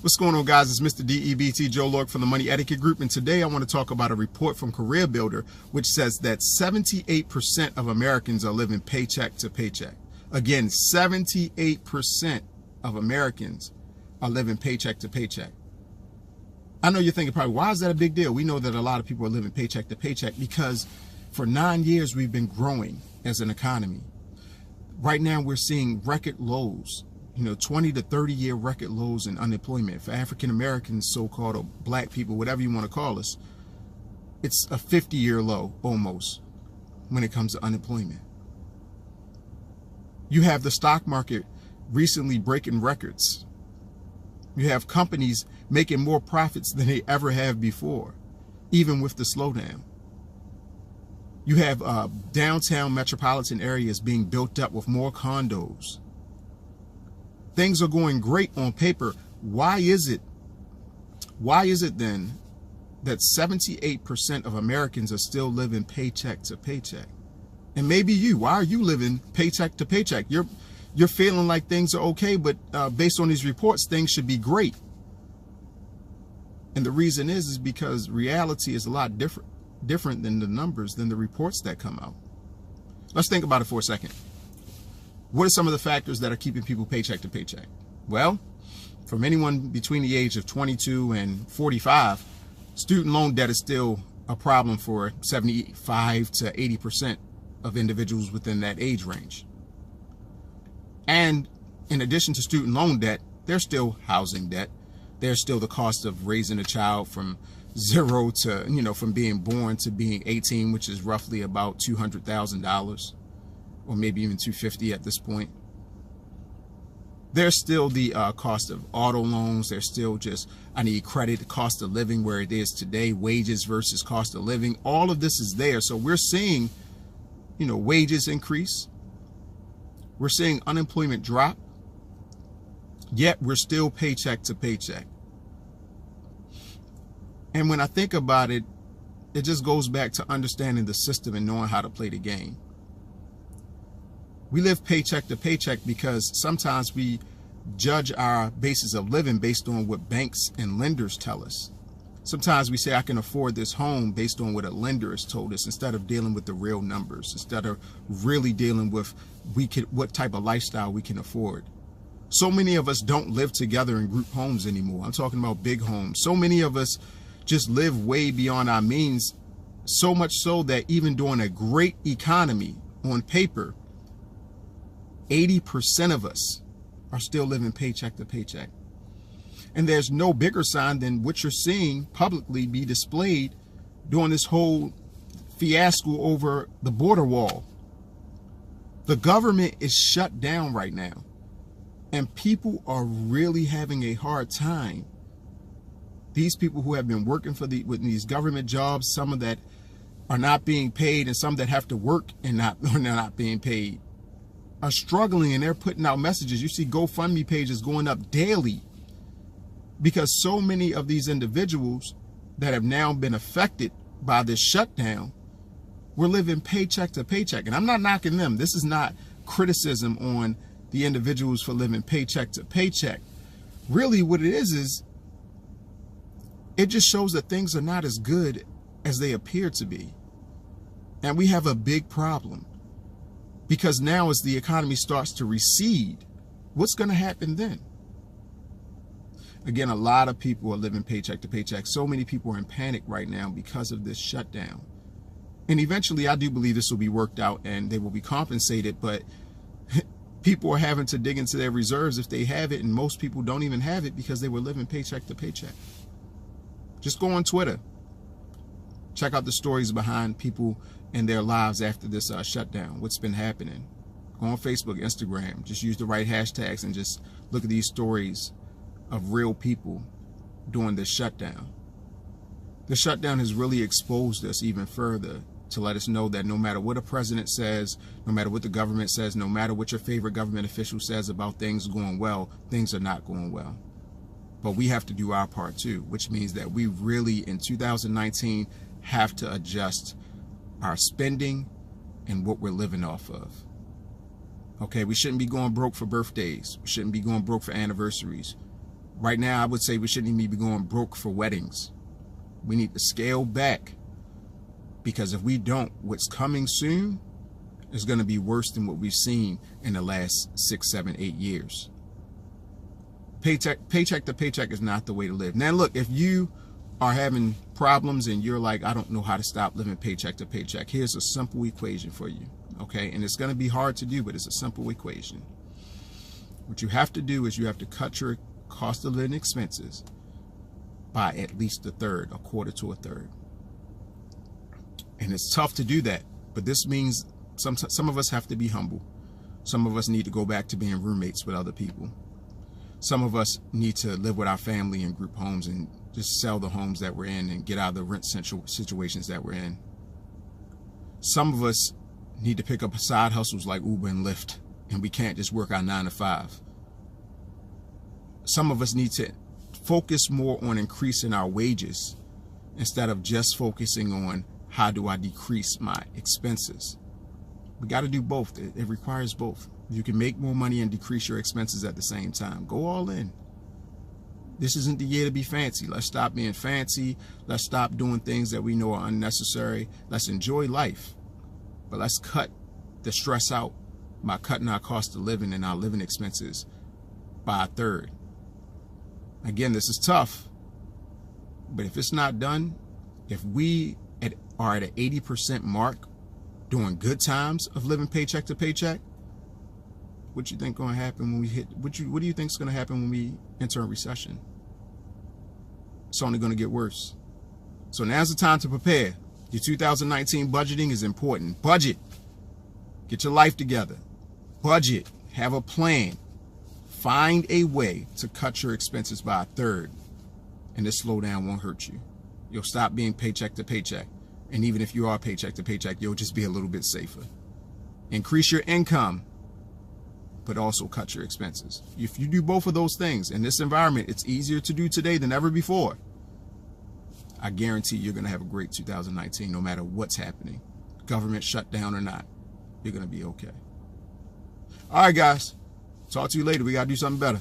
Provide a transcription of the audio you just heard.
What's going on, guys? It's Mr. DEBT Joe Lorick from the Money Etiquette Group, and today I want to talk about a report from Careerbuilder which says that 78% of Americans are living paycheck to paycheck. Again, 78% of Americans are living paycheck to paycheck. I know you're thinking probably, why is that a big deal? We know that a lot of people are living paycheck to paycheck because for 9 years we've been growing as an economy. Right now we're seeing record lows. 20 to 30 year record lows in unemployment for African Americans, so-called, or black people, whatever you want to call us. It's a 50-year low almost when it comes to unemployment. You have the stock market recently breaking records. You have companies making more profits than they ever have before, even with the slowdown. You have downtown metropolitan areas being built up with more condos. Things are going great on paper. Why is it then that 78% of Americans are still living paycheck to paycheck? And maybe why are you living paycheck to paycheck? You're feeling like things are okay, but based on these reports, things should be great. And the reason is because reality is a lot different than the numbers, than the reports that come out. Let's think about it for a second. What are some of the factors that are keeping people paycheck to paycheck? Well, from anyone between the age of 22 and 45, student loan debt is still a problem for 75 to 80% of individuals within that age range. And in addition to student loan debt, there's still housing debt. There's still the cost of raising a child from zero to, from being born to being 18, which is roughly about $200,000. Or maybe even $250 at this point. There's still the cost of auto loans. There's still just, I need credit, cost of living where it is today, wages versus cost of living. All of this is there. So we're seeing, wages increase. We're seeing unemployment drop. Yet we're still paycheck to paycheck. And when I think about it, it just goes back to understanding the system and knowing how to play the game. We live paycheck to paycheck because sometimes we judge our basis of living based on what banks and lenders tell us. Sometimes we say, I can afford this home based on what a lender has told us, instead of dealing with the real numbers, instead of really dealing with what type of lifestyle we can afford. So many of us don't live together in group homes anymore. I'm talking about big homes. So many of us just live way beyond our means, so much so that even during a great economy on paper, 80% of us are still living paycheck to paycheck. And there's no bigger sign than what you're seeing publicly be displayed during this whole fiasco over the border wall. The government is shut down right now, and people are really having a hard time. These people who have been working with these government jobs, some of that are not being paid, and some that have to work and they're not being paid, are struggling, and they're putting out messages. You see GoFundMe pages going up daily because so many of these individuals that have now been affected by this shutdown were living paycheck to paycheck. And I'm not knocking them. This is not criticism on the individuals for living paycheck to paycheck. Really what it is it just shows that things are not as good as they appear to be. And we have a big problem. Because now as the economy starts to recede, what's going to happen then? Again, a lot of people are living paycheck to paycheck. So many people are in panic right now because of this shutdown. And eventually, I do believe this will be worked out and they will be compensated. But people are having to dig into their reserves if they have it. And most people don't even have it because they were living paycheck to paycheck. Just go on Twitter. Check out the stories behind people and their lives after this shutdown. What's been happening? Go on Facebook, Instagram. Just use the right hashtags and just look at these stories of real people during this shutdown. The shutdown has really exposed us even further to let us know that no matter what a president says, no matter what the government says, no matter what your favorite government official says about things going well, things are not going well. But we have to do our part too, which means that we really in 2019 have to adjust our spending and what we're living off of. Okay, we shouldn't be going broke for birthdays. We shouldn't be going broke for anniversaries. Right now, I would say we shouldn't even be going broke for weddings. We need to scale back, because if we don't, what's coming soon is going to be worse than what we've seen in the last 6, 7, 8 years. Paycheck to paycheck is not the way to live. Now, look, if you are having problems and you're like, I don't know how to stop living paycheck to paycheck, here's a simple equation for you, okay? And it's going to be hard to do, but it's a simple equation. What you have to do is you have to cut your cost of living expenses by at least a third, a quarter to a third. And it's tough to do that, but this means some of us have to be humble. Some of us need to go back to being roommates with other people. Some of us need to live with our family in group homes and just sell the homes that we're in and get out of the rent situations that we're in. Some of us need to pick up side hustles like Uber and Lyft, and we can't just work our 9 to 5. Some of us need to focus more on increasing our wages instead of just focusing on how do I decrease my expenses. We got to do both. It requires both. You can make more money and decrease your expenses at the same time. Go all in. This isn't the year to be fancy. Let's stop being fancy. Let's stop doing things that we know are unnecessary. Let's enjoy life. But let's cut the stress out by cutting our cost of living and our living expenses by a third. Again, this is tough. But if it's not done, if we are at an 80% mark during good times of living paycheck to paycheck, what you think going to happen when we hit? What do you think is going to happen when we enter a recession? It's only going to get worse. So now's the time to prepare. Your 2019 budgeting is important. Budget. Get your life together. Budget. Have a plan. Find a way to cut your expenses by a third, and this slowdown won't hurt you. You'll stop being paycheck to paycheck. And even if you are paycheck to paycheck, you'll just be a little bit safer. Increase your income, but also cut your expenses. If you do both of those things in this environment, it's easier to do today than ever before. I guarantee you're going to have a great 2019 no matter what's happening. Government shutdown or not, you're going to be okay. All right, guys. Talk to you later. We got to do something better.